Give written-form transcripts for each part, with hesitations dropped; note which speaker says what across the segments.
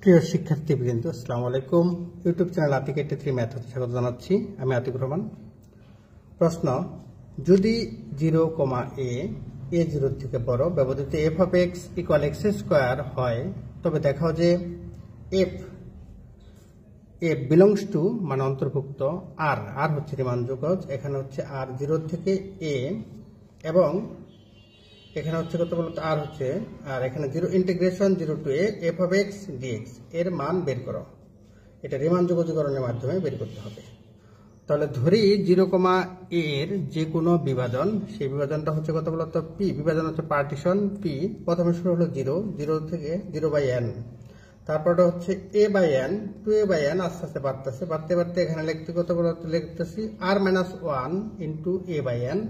Speaker 1: প্রিয় শিক্ষার্থীবৃন্দ, আসসালামু আলাইকুম। ইউটিউব চ্যানেল আতিক 83 ম্যাথ হতে স্বাগত জানাচ্ছি। আমি আতিকুর রহমান। প্রশ্ন: যদি 0, a 0 থেকে বড় ব্যবধানে f of x = x² হয়, তবে দেখাও যে f বিলংস টু মানে অন্তর্ভুক্ত r হচ্ছে রিমানযোগজ, এখানে হচ্ছে r 0 থেকে a, এবং এখানে হচ্ছে কত বলতো r হচ্ছে, আর এখানে 0 to a f of x dx এর মান বের করো। এটা রিমান যোগজীকরণের মাধ্যমে বের করতে হবে। তাহলে ধরি 0, a এর যে কোনো বিভাজন, সেই বিভাজনটা হচ্ছে কত বলতো p, বিভাজন হচ্ছে পার্টিশন p। প্রথমে শুরু হলো 0 থেকে 0/n, তারপরটা হচ্ছে a/n, 2a/n, আস্তে আস্তে বাড়তে এখানে লিখতে কত বলতো লিখতেছি r-1 into a/n,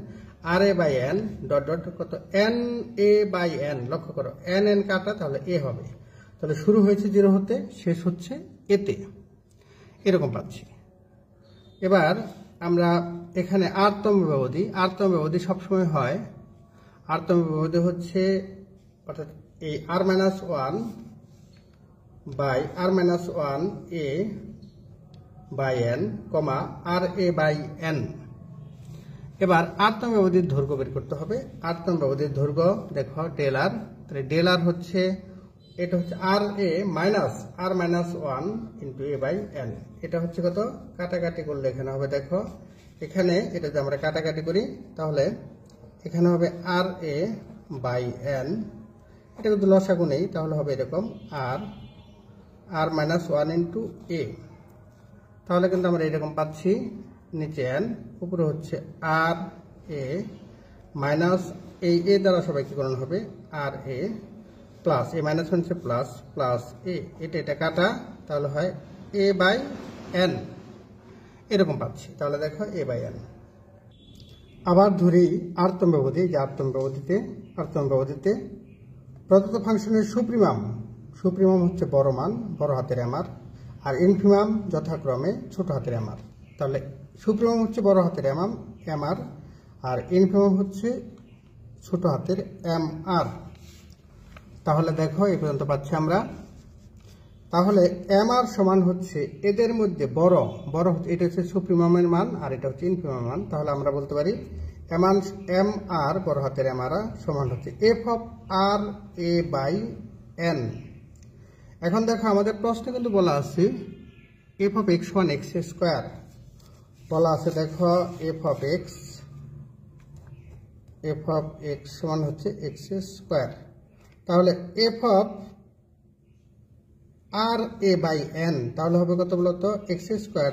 Speaker 1: r/n dot dot কত n/a/n। লক্ষ্য করো n কাটা, তাহলে a হবে। তাহলে শুরু হয়েছে 0 হতে, শেষ হচ্ছে a তে, এরকম পাচ্ছি। এবার আমরা এখানে r-তম ব্যবধি সবসময় হয়, r-তম ব্যবধি হচ্ছে অর্থাৎ এই r-1 by r-1 a/n, r/a/n। এবার r-তম ব্যবধির দৈর্ঘ্য বের করতে হবে। r-তম ব্যবধির দৈর্ঘ্য দেখো ডেল r, তাহলে ডেল r হচ্ছে, এটা হচ্ছে r-1 ইন্টু a/n। এটা হচ্ছে কত, কাটাকাটি করলে এখানে হবে, দেখো এখানে এটা যদি আমরা কাটাকাটি করি তাহলে এখানে হবে r/n। এটা যদি লসাগু নেই তাহলে হবে এরকম r-1 ইন্টু a। তাহলে কিন্তু আমরা এরকম পাচ্ছি, নিচে n, উপরে হচ্ছে r/a মাইনাস এই a দ্বারা সবাইকে গুণন হবে r/a প্লাস a মাইনাস হচ্ছে প্লাস a, এটা কাটা, তাহলে হয় a/n, এরকম পাচ্ছি। তাহলে দেখো a/n। আবার ধরি r-তম ব্যবধি, যে r-তম ব্যবধিতে প্রদত্ত ফাংশনের সুপ্রিমাম হচ্ছে বড় মান, বড় হাতের mr, আর ইনফিমাম যথাক্রমে ছোট হাতের mr। তাহলে সুপ্রিমাম হচ্ছে বড় হাতের mr, আর ইনফিমাম হচ্ছে ছোট হাতের mr। তাহলে দেখো এই পর্যন্ত পাচ্ছি আমরা। তাহলে mr সমান হচ্ছে এদের মধ্যে বড় হচ্ছে, এটা হচ্ছে সুপ্রিমামের মান আর এটা হচ্ছে ইনফিমামের মান। তাহলে আমরা বলতে পারি mr বড় হাতের mr সমান হচ্ছে f of r/a/n। এখন দেখো আমাদের প্রশ্নে কিন্তু বলা আছে f of x সমান x² বলা আছে। দেখো f of x সমান হচ্ছে x²। তাহলে f of r/a/n তাহলে হবে কত বলতো x²।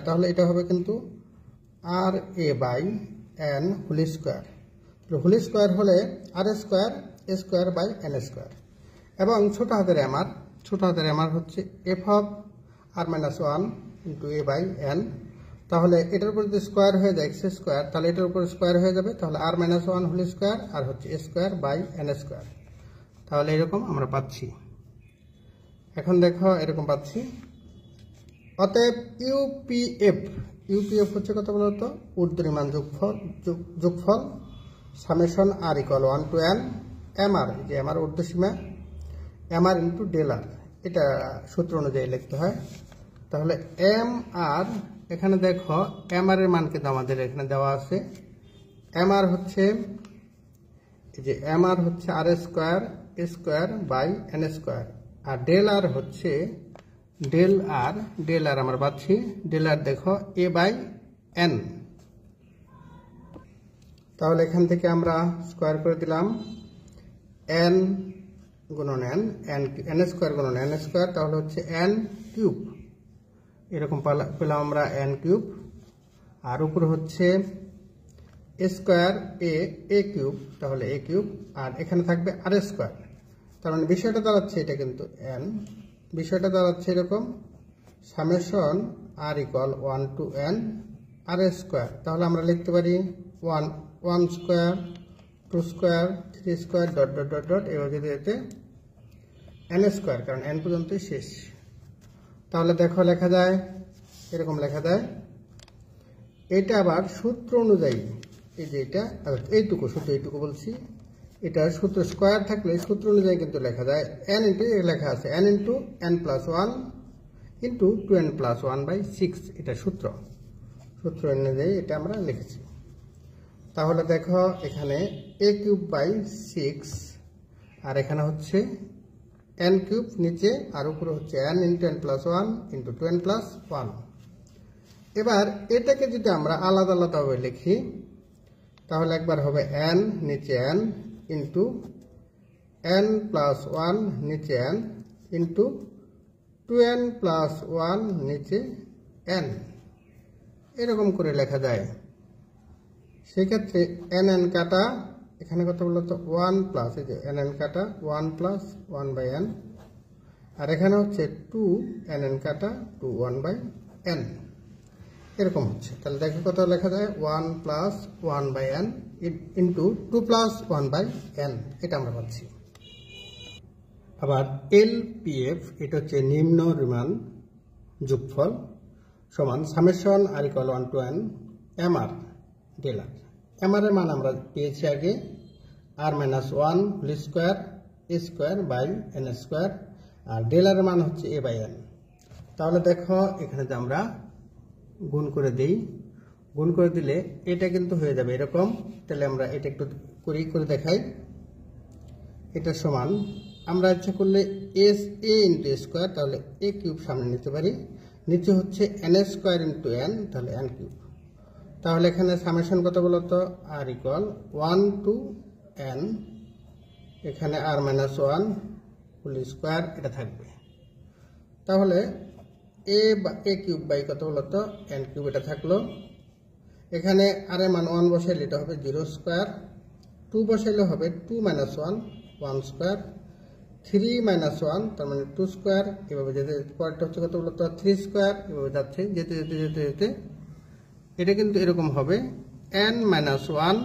Speaker 1: তাহলে এটা হবে কিন্তু r/a/n whole square. Whole square হলে r²a²/n²। এবং ছোট হাতের mr হচ্ছে f of r-1 into a/n। তাহলে এটার উপর যদি স্কোয়ার হয়ে যায় x², তাহলে এটার উপর স্কোয়ার হয়ে যাবে, তাহলে r-1 হোল স্কোয়ার আর হচ্ছে a²/n²। তাহলে এরকম আমরা পাচ্ছি। এখন দেখো এরকম পাচ্ছি। অতএব ইউপিএফ হচ্ছে কত বলতো ঊর্ধ্বরিমান যোগফল summation r = 1 to n mr, যে আমার ঊর্ধ্বসীমা mr ইন্টু ডেল r, এটা সূত্র অনুযায়ী লিখতে হয়। তাহলে mr, এখানে দেখো mr এর মান কিন্তু আমাদের এখানে দেওয়া আছে। mr হচ্ছে যে mr হচ্ছে r²a²/n², আর ডেল r হচ্ছে ডেল r আমরা পাচ্ছি, ডেল r দেখো a/n। তাহলে এখান থেকে আমরা স্কোয়ার করে দিলাম n গুণন n² গুণন n², তাহলে হচ্ছে n³ এরকম পেলাম আমরা n³। আর উপরে হচ্ছে a²a³ তাহলে a³, আর এখানে থাকবে r²। তার মানে বিষয়টা দাঁড়াচ্ছে এটা কিন্তু n, বিষয়টা দাঁড়াচ্ছে এরকম summation r = 1 to n r²। তাহলে আমরা লিখতে পারি 1² 2² 3² ডট ডট ডট ডট, এবার যদি এতে n², কারণ n পর্যন্তই শেষ। তাহলে দেখো লেখা যায় এরকম লেখা যায়। এটা আবার সূত্র অনুযায়ী, এই যে এটা এইটুকু, শুধু এইটুকু বলছি, এটার সূত্র স্কয়ার থাকলে সূত্র অনুযায়ী কিন্তু লেখা যায় n ইন্টু লেখা আছে n into n plus 1 into 2n plus 1/6 এটা সূত্র অনুযায়ী এটা আমরা লিখেছি। তাহলে দেখো এখানে a কিউব বাই 6 আর এখানে হচ্ছে n কিউব নিচে আর উপরে হচ্ছে n into n plus 1 into 2n plus 1। এবার এটাকে যদি আমরা আলাদা আলাদাভাবে লিখি তাহলে একবার হবে n নিচে n ইন্টু n প্লাস 1 নিচে n ইন্টু 2n প্লাস 1 নিচে n, এরকম করে লেখা যায়। সেক্ষেত্রে n কাটা এখানে কত বলতো 1 প্লাস এই যে n কাটা 1 প্লাস 1/n আর এখানে হচ্ছে 2 n কাটা 2 1/n এরকম হচ্ছে। তাহলে দেখো কত লেখা যায় 1 plus 1/n into 2 plus 1/n এটা আমরা পাচ্ছি। আবার LPF এটা হচ্ছে নিম্ন রিমান যোগফল সমান summation r equal 1 to n mr ডেলার। mr এর মান আমরা পেয়েছি আগে r minus 1 whole square a square by n square আর ডেলার এর মান হচ্ছে a বাই n। তাহলে দেখো এখানে যে আমরা গুণ করে দেই, গুণ করে দিলে এটা কিন্তু হয়ে যাবে এরকম। তাহলে আমরা এটা একটু করে দেখাই। এটা সমান আমরা ইচ্ছা করলে এস এ ইন্টু স্কোয়ার তাহলে এ কিউব সামনে নিতে পারি, নিচে হচ্ছে এন স্কোয়ার ইন্টু এন তাহলে এন কিউব। তাহলে এখানে সামেশন কত বলতো আর ইকুয়াল 1 টু এন, এখানে আর মাইনাস 1 হোল স্কোয়ার এটা থাকবে। তাহলে এ কিউব বাই কত বলতো এন কিউব এটা থাকলো। এখানে আর এর মান 1 বসাইলে এটা হবে 0 স্কোয়ার, 2 বসাইলে হবে 2 মাইনাস 1 1 স্কোয়ার, 3 মাইনাস 1 তার মানে 2 স্কোয়ার। এভাবে যেতে পরেরটা হচ্ছে কত বলতো 3 স্কোয়ার, এভাবে যাচ্ছে যেতে যেতে যেতে যেতে এটা কিন্তু এরকম হবে n মাইনাস 1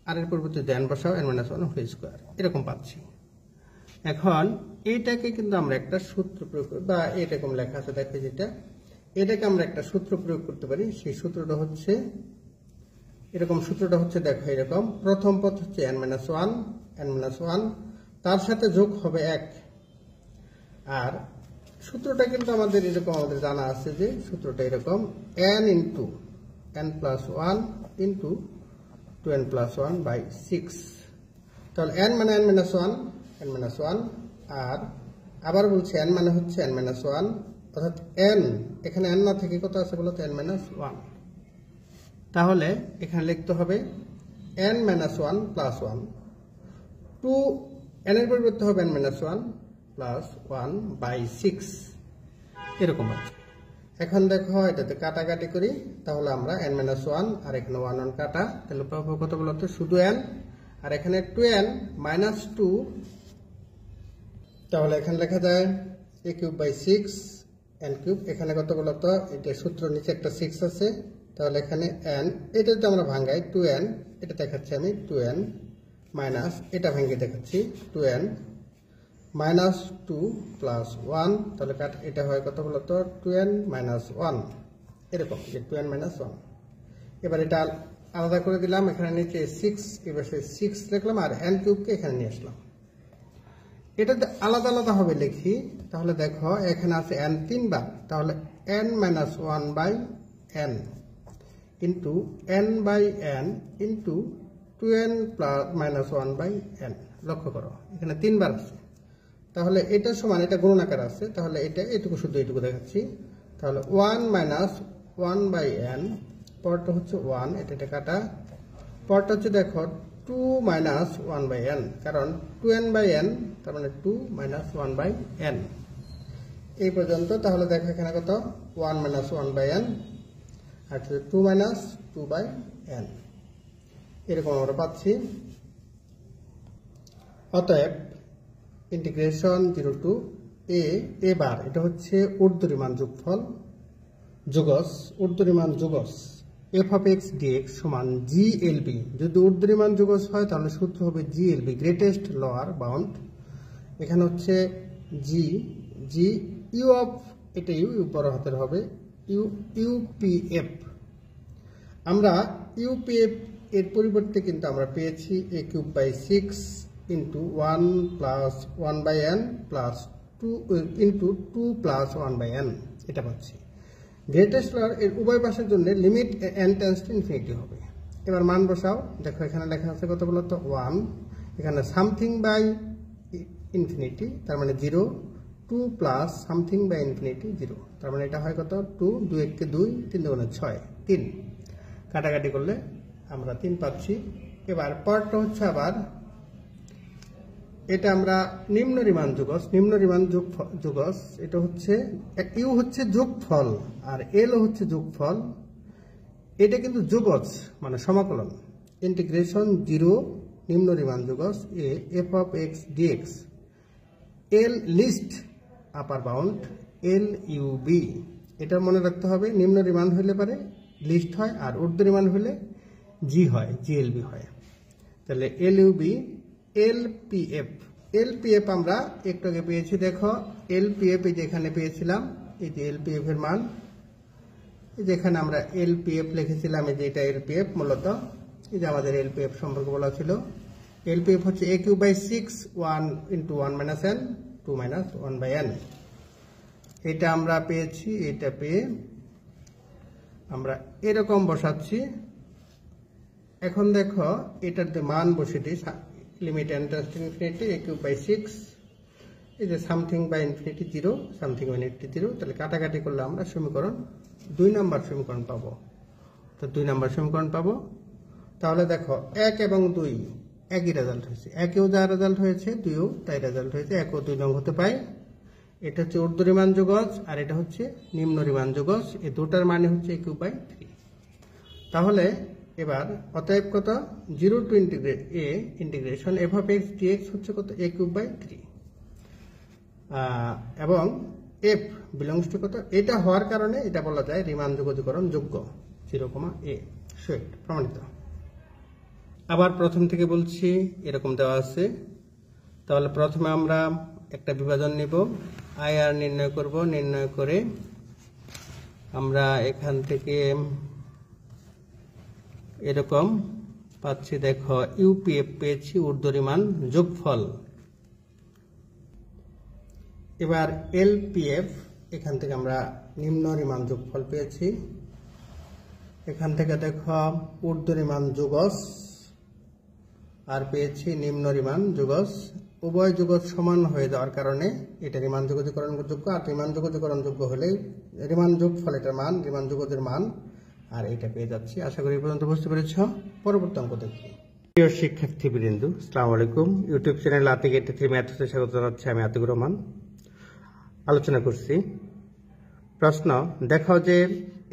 Speaker 1: আর এর পরিবর্তে n বসাও n মাইনাস 1 হোল স্কোয়ার এরকম পাচ্ছি। এখন এইটাকে কিন্তু আমরা একটা সূত্র প্রয়োগ করি বা এরকম লেখা আছে দেখো যেটা, এটাকে আমরা একটা সূত্র প্রয়োগ করতে পারি। সেই সূত্রটা হচ্ছে এরকম, সূত্রটা হচ্ছে দেখো এরকম, প্রথম পদ হচ্ছে n মাইনাস 1 তার সাথে যোগ হবে 1। আর সূত্রটা কিন্তু আমাদের এরকম আমাদের জানা আছে যে সূত্রটা এরকম n into n plus 1 into 2n plus 1/6। তাহলে n মানে n মাইনাস 1 আর আবার বলছি n মানে হচ্ছে n মাইনাস 1 অর্থাৎ n এখানে n না থেকে কত আছে বলতো n মাইনাস 1। তাহলে এখানে লিখতে হবে n মাইনাস 1 প্লাস 1 2 n এর পরিবর্তে হবে n মাইনাস 1 প্লাস 1/6 এরকম আছে। এখন দেখো এটাতে কাটাকাটি করি, তাহলে আমরা n মাইনাস 1 আর এখানে 1 1 কাটা, তাহলে পাবো কত বলতো শুধু n আর এখানে 2n মাইনাস 2। তাহলে এখানে লেখা যায় a cube by 6 n cube, এখানে কত বলতো এটা সূত্র নিচে একটা 6 আছে, তাহলে এখানে n এটা যদি আমরা ভাঙাই 2n এটা দেখাচ্ছি আমি 2n মাইনাস এটা ভেঙে দেখাচ্ছি 2n মাইনাস 2 প্লাস 1, তাহলে এটা হয় কত বলতো 2n মাইনাস 1 এরকম যে 2n মাইনাস 1। এবার এটা আলাদা করে দিলাম, এখানে নিচে 6 এবার 6 লিখলাম আর n কিউবকে এখানে নিয়ে আসলাম। এটা আলাদা আলাদা হবে লিখি, তাহলে দেখো এখানে আছে n 3 বার, তাহলে n minus 1/n into n by n into 2n plus minus 1/n। লক্ষ্য করো এখানে 3 বার আছে, তাহলে এটা সমান এটা গুণনাকার আছে, তাহলে এটা এটুকু শুধু এটুকু দেখাচ্ছি। তাহলে 1 মাইনাস 1/n পরটা হচ্ছে 1 এটা কাটা, পরটা হচ্ছে দেখো 2 মাইনাস 1/n কারণ 2n/n তার মানে 2 মাইনাস 1/n এই পর্যন্ত। তাহলে দেখো এখানে কত 1 মাইনাস 1/n আর 2 মাইনাস 2/n এরকম আমরা পাচ্ছি। অতএব ইন্টিগ্রেশন 0 টু a বার এটা হচ্ছে ঊর্ধ্বরিমান যোগফল ঊর্ধ্বরিমান যোগস f of x dx সমান GLB। যদি ঊর্ধ্বরিমান যোগস হয় তাহলে সূত্র হবে GLB গ্রেটেস্ট লোয়ার বাউন্ড। এখানে হচ্ছে g u অফ এটা u বড় হাতের হবে UPF। আমরা UPF এর পরিবর্তে কিন্তু আমরা পেয়েছি a cube by 6 into 1 plus 1/n plus 2 into 2 plus 1/n, এটা পাচ্ছি। গ্রেটেস্ট এর উভয় পাশের জন্য limit n tends to infinity হবে। এবার মান বসাও, দেখো এখানে লেখা আছে কত বলতো 1, এখানে সামথিং বাই ইনফিনিটি তার মানে 0, 2 প্লাস সামথিং বাই ইনফিনিটি 0, তার মানে এটা হয় কত 2, 2 1 2, 3 2 6, 3, কাটাকাটি করলে আমরা 3 পাচ্ছি। এবার পরটা হচ্ছে আবার এটা আমরা নিম্ন রিমান যুগজ, নিম্ন রিমান যুগজ, এটা হচ্ছে ইউ হচ্ছে যোগফল আর এল হচ্ছে যোগফল, এটা কিন্তু যুগজ মানে সমাকলন। ইন্টিগ্রেশন 0 নিম্ন রিমান যুগজ a f of x dx, L least upper bound L U B, এটা মনে রাখতে হবে। নিম্ন রিমান হইলে পারে লিস্ট হয় আর ঊর্ধ্ব রিমান হইলে জি হয়, জিএলবি হয়। তাহলে L U B LPF, LPF আমরা একটু আগে পেয়েছি, দেখো এলপিএফ এই যে এখানে পেয়েছিলাম, এই যে এলপিএফ এর মান, এই যে এখানে আমরা এলপিএফ লিখেছিলাম, এই যে এটা এলপিএফ মূলত, এই যে আমাদের এলপিএফ সম্পর্কে বলা ছিল। এলপিএফ হচ্ছে a cube by 6 1 into 1 minus n 2 minus 1/n, এটা আমরা পেয়েছি। এটা পেয়ে আমরা এরকম বসাচ্ছি। এখন দেখো এটার যে মান বসে দিই, limit n tends to infinity a cube by 6, এই যে something by infinity 0, something by infinity 0, তাহলে কাটাকাটি করলে আমরা সমীকরণ 2 নম্বর সমীকরণ পাবো। তো 2 নম্বর সমীকরণ পাবো। তাহলে দেখো 1 এবং 2 একই রেজাল্ট হয়েছে, একেও যা রেজাল্ট হয়েছে 2ও তাই রেজাল্ট হয়েছে, 1 ও 2 নং হতে পায়। এটা হচ্ছে ঊর্ধ্ব রিমান যুগজ আর এটা হচ্ছে নিম্ন রিমান যুগজ, এই দুটার মানে হচ্ছে a কিউব বাই 3। তাহলে এবার অতএব কত 0 to integration F of x DX হচ্ছে কত a কিউব বাই 3, এবং এফ বিলংস টু কত, এটা হওয়ার কারণে এটা বলা যায় রিমান যুগজীকরণ যোগ্য 0, a সুইট প্রমাণিত। আবার প্রথম থেকে বলছি, এরকম দেওয়া আছে। তাহলে প্রথমে আমরা একটা বিভাজন নিব, আই আর নির্ণয় করব, নির্ণয় করে আমরা এখান থেকে এরকম পাচ্ছি, দেখো ইউপিএফ পেয়েছি ঊর্ধ্বরিমান যোগফল। এবার এলপিএফ, এখান থেকে আমরা নিম্ন রিমান যোগফল পেয়েছি। এখান থেকে দেখো ঊর্ধ্বরিমান যোগজ আর পেয়েছি নিম্ন রিমান যোগজ, উভয় যোগজ সমান হয়ে যাওয়ার কারণে এটা রিমান যোগজীকরণ যোগ্য, আর রিমান যোগজীকরণ যোগ্য হলে রিমান যোগফল এটার মান, রিমান যোগজের মান, আর এটা পেয়ে যাচ্ছি। আশা করি এই পর্যন্ত বুঝতে পেরেছ। পরবর্তী অঙ্ক দেখি। প্রিয় শিক্ষার্থীবৃন্দ, আসসালামু আলাইকুম। ইউটিউব চ্যানেল আতিক 83 ম্যাথসে স্বাগত জানাচ্ছি, আমি আতিকুর রহমান। আলোচনা করছি প্রশ্ন, দেখাও যে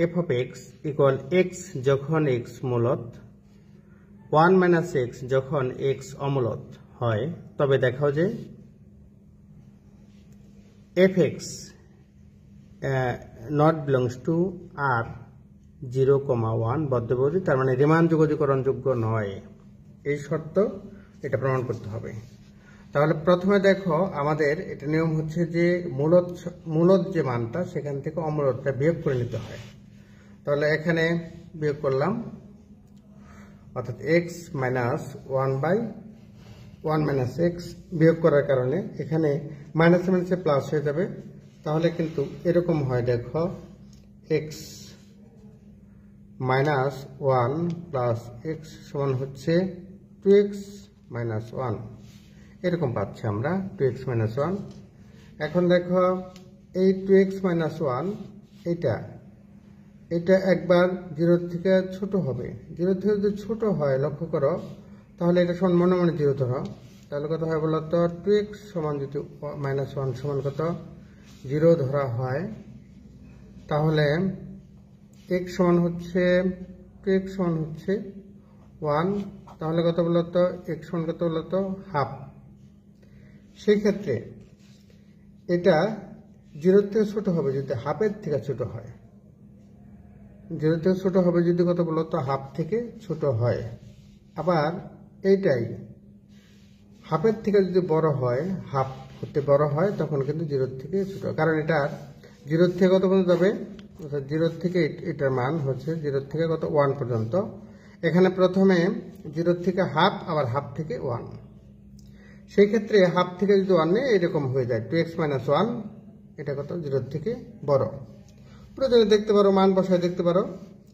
Speaker 1: f of x equal x যখন এক্স মূলত 1 মাইনাস এক্স যখন এক্স অমূলত হয়, তবে দেখাও যে f x not belongs to R 0,1 বদ্ধপরিধি, তার মানে রিমান যোগজীকরণ যোগ্য নয়। এই শর্ত এটা প্রমাণ করতে হবে। তাহলে প্রথমে দেখো আমাদের এটা নিয়ম হচ্ছে যে মূলত যে মানটা সেখান থেকে অমূলতটা বিয়োগ করে নিতে হয়। তাহলে এখানে বিয়োগ করলাম, অর্থাৎ এক্স মাইনাস 1/1 মাইনাস এক্স বিয়োগ করার কারণে এখানে মাইনাস মাইনাসে প্লাস হয়ে যাবে। তাহলে কিন্তু এরকম হয়, দেখো এক্স মাইনাস 1 প্লাস এক্স সমান হচ্ছে 2x মাইনাস 1, এরকম পাচ্ছি আমরা 2x মাইনাস 1। এখন দেখো এই 2x মাইনাস 1 এটা একবার 0 থেকে ছোট হবে, 0 থেকে যদি ছোট হয় লক্ষ্য করো, তাহলে এটা সমান মনে মনে 0 ধরো, তাহলে কত হয় বলতো 2x সমান যদি মাইনাস 1 সমান কত 0 ধরা হয়, তাহলে x সমান হচ্ছে 2x সমান হচ্ছে 1, তাহলে কত বলতো x সমান কত বলতো হাফ। সেই ক্ষেত্রে এটা 0 থেকে ছোট হবে যদি হাফের থেকে ছোট হয়, 0 থেকে ছোট হবে যদি কত বলতো হাফ থেকে ছোট হয়। আবার এইটাই হাফের থেকে যদি বড় হয়, হাফ হতে বড় হয়, তখন কিন্তু 0 থেকে ছোট, কারণ এটা 0 থেকে কত পর্যন্ত যাবে, 0 থেকে এটার মান হচ্ছে 0 থেকে কত 1 পর্যন্ত। এখানে প্রথমে 0 থেকে হাফ, আবার হাফ থেকে 1। সেই ক্ষেত্রে হাফ থেকে যদি 1 নেয় এরকম হয়ে যায় 2x মাইনাস 1, এটা কত 0 থেকে বড়। প্রয়োজনে দেখতে পারো, মান বসায় দেখতে পারো।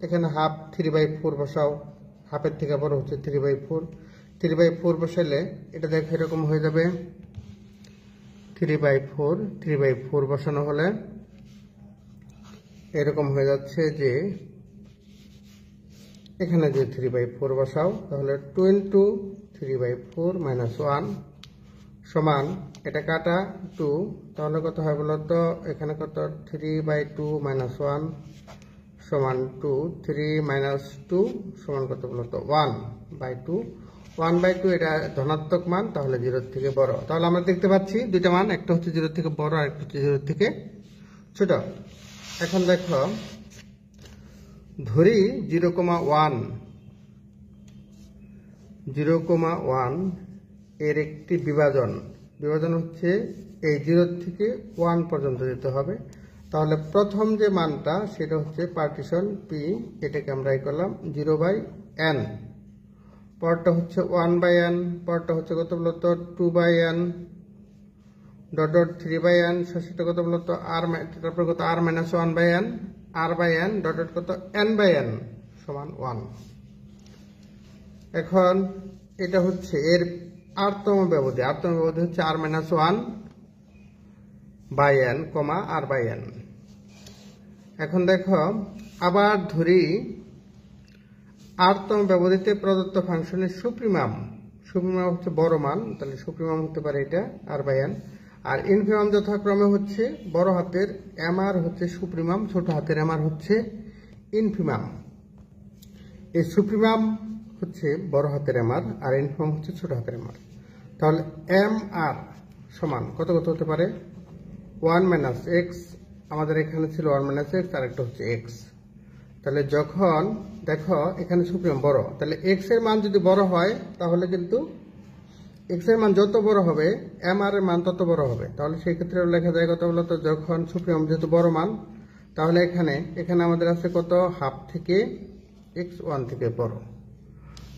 Speaker 1: এখানে হাফ 3/4 বসাও, হাফের থেকে বড় হচ্ছে 3/4, 3/4 বসালে এটা দেখো এরকম হয়ে যাবে 3/4 বসানো হলে এরকম হয়ে যাচ্ছে যে এখানে যদি 3/4 বসাও তাহলে 2 ইন্টু 3/4 মাইনাস 1 সমান এটা কাটা 2, তাহলে কত হয় বলতো এখানে কত 3/2 মাইনাস 1 সমান 2, 3 মাইনাস 2 সমান কত বলতো 1/2, 1/2 এটা ধনাত্মক মান, তাহলে 0 থেকে বড়। তাহলে আমরা দেখতে পাচ্ছি দুইটা মান, একটা হচ্ছে 0 থেকে বড় আর একটা হচ্ছে 0 থেকে ছোট। এখন দেখো ধরি 0,1 এর একটি বিভাজন হচ্ছে এই 0 থেকে 1 পর্যন্ত যেতে হবে। তাহলে প্রথম যে মানটা সেটা হচ্ছে পার্টিশন P, এটাকে আমরা এই করলাম 0/n, পরটা হচ্ছে 1/n, পরটা হচ্ছে কত বলতো 2/n, ডট ডট 3/n, শেষটা কত বলতো r, তারপর কত r minus 1/n, r/n dot dot কত n/n সমান 1। এখন এটা হচ্ছে এর r-তম ব্যবধি হচ্ছে r মাইনাস 1/n, r/n। এখন দেখো আবার ধরি r-তম ব্যবধিতে প্রদত্ত ফাংশনের সুপ্রিমাম হচ্ছে বড় মান, তাহলে সুপ্রিমাম হতে পারে এটা r/n, আর ইনফিমাম যথাক্রমে হচ্ছে বড় হাতের mr হচ্ছে সুপ্রিমাম, ছোট হাতের mr হচ্ছে ইনফিমাম। এই সুপ্রিমাম হচ্ছে বড় হাতের mr আর ইনফিমাম হচ্ছে ছোট হাতের mr। তাহলে mr সমান কত হতে পারে 1 মাইনাস x, আমাদের এখানে ছিল 1 মাইনাস x আর একটা হচ্ছে x। তাহলে যখন দেখো এখানে সুপ্রিমাম বড়, তাহলে x এর মান যদি বড় হয় তাহলে কিন্তু x এর মান যত বড় হবে mr এর মান তত বড় হবে। তাহলে সেই ক্ষেত্রে লেখা যায় কত বলতো যখন সুপ্রিমাম যেহেতু বড় মান, তাহলে এখানে আমাদের আছে কত হাফ থেকে x 1 থেকে বড়,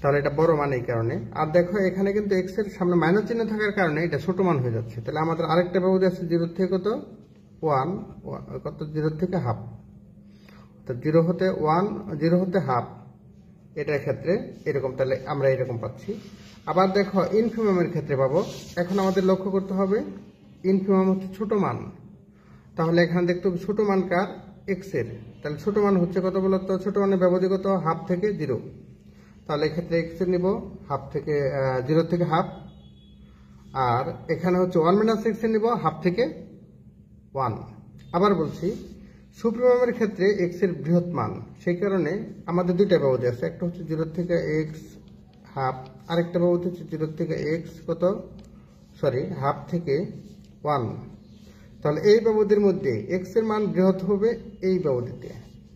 Speaker 1: তাহলে এটা বড় মান এই কারণে। আর দেখো এখানে কিন্তু x এর সামনে মাইনাস চিহ্ন থাকার কারণে এটা ছোট মান হয়ে যাচ্ছে। তাহলে আমাদের আরেকটা ব্যবধি আছে 0 থেকে কত 1, কত 0 থেকে হাফ, তো 0 হতে 1, 0 হতে হাফ, এটার ক্ষেত্রে এরকম, তাহলে আমরা এরকম পাচ্ছি। আবার দেখো ইনফিমামের ক্ষেত্রে পাবো। এখন আমাদের লক্ষ্য করতে হবে ইনফিমাম হচ্ছে ছোট মান, তাহলে এখানে দেখতে হবে ছোট মান কার x এর, তাহলে ছোট মান হচ্ছে কত বলতো ছোট মানের ব্যবধি কত হাফ থেকে 0, তাহলে এক্ষেত্রে x এর নিব হাফ থেকে 0 থেকে হাফ, আর এখানে হচ্ছে 1 মাইনাস x এর নিব হাফ থেকে 1। আবার বলছি সুপ্রিমামের ক্ষেত্রে x এর বৃহৎ মান, সেই কারণে আমাদের দুইটা ব্যবধি আছে, একটা হচ্ছে 0 থেকে x হাফ, আরেকটা ব্যবধি হচ্ছে 0 থেকে x হাফ থেকে 1। তাহলে এই ব্যবধির মধ্যে x এর মান বৃহৎ হবে এই ব্যবধিতে,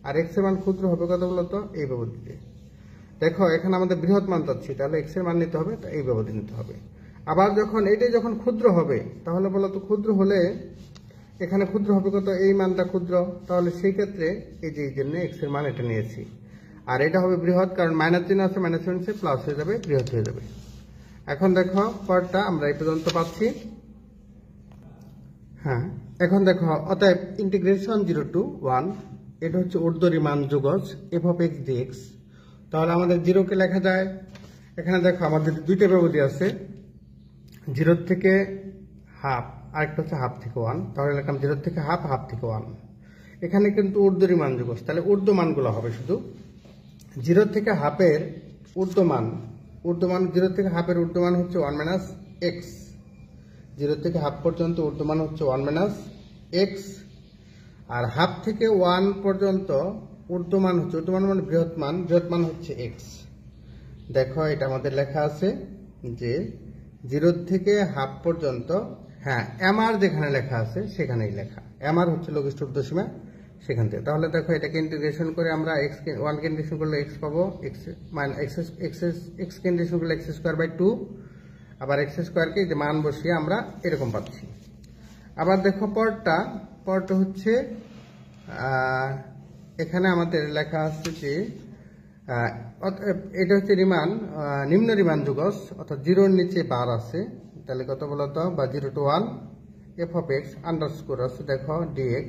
Speaker 1: আর x এর মান ক্ষুদ্র হবে কত বলতো এই ব্যবধিতে। দেখো এখানে আমাদের বৃহৎ মান চাচ্ছি, তাহলে x এর মান নিতে হবে, এই ব্যবধি নিতে হবে। আবার যখন এটাই যখন ক্ষুদ্র হবে, তাহলে বলতো ক্ষুদ্র হলে এখানে ক্ষুদ্র হবে কত এই মানটা ক্ষুদ্র, তাহলে সেই ক্ষেত্রে এই যে এই জন্য x এর মান এটা নিয়েছি। আর এটা হবে বৃহৎ, কারণ মাইনাস চিহ্ন আছে, মাইনাস চিহ্ন প্লাস হয়ে যাবে, বৃহৎ হয়ে যাবে। এখন দেখো পরটা আমরা এই পর্যন্ত পাচ্ছি। হ্যাঁ, এখন দেখো অতএব ইন্টিগ্রেশন 0 to 1, এটা হচ্ছে ঊর্ধ্বরিমান যোগজ f of x dx। তাহলে আমাদের 0 কে লেখা যায়, এখানে দেখো আমাদের দুইটা ব্যবধি আছে, 0 থেকে হাফ আরেকটা হচ্ছে হাফ থেকে 1, তাহলে লিখলাম 0 থেকে হাফ, হাফ থেকে 1। এখানে কিন্তু ঊর্ধ্বরিমান যোগজ, তাহলে ঊর্ধ্ব মানগুলো হবে শুধু 0 থেকে হাফের ঊর্ধ্বমান 0 থেকে হাফের ঊর্ধ্বমান হচ্ছে 1 মাইনাস x, 0 থেকে হাফ পর্যন্ত ঊর্ধ্বমান হচ্ছে 1 মাইনাস x, আর হাফ থেকে 1 পর্যন্ত ঊর্ধ্বমান মানে বৃহৎ মান হচ্ছে x। দেখো এটা আমাদের লেখা আছে যে 0 থেকে হাফ পর্যন্ত, হ্যাঁ mr যেখানে লেখা আছে সেখানেই লেখা, mr হচ্ছে লঘিষ্ঠ ঊর্ধ্বসীমা সেখান থেকে। তাহলে দেখো এটাকে ইন্টিগ্রেশন করে আমরা x কে 1 কে ইন্টিগ্রেশন করলে x পাবো, x কে ইন্টিগ্রেশন করলে x²/2, আবার x² কে যে মান বসিয়ে আমরা এরকম পাচ্ছি। আবার দেখো পরটা হচ্ছে এখানে আমাদের লেখা আছে যে এটা হচ্ছে নিম্ন রিমান যোগজ, অর্থাৎ 0 এর নিচে বার আছে, তাহলে কত বলতো, বা 0 to 1 f of x underscore আছে দেখো dx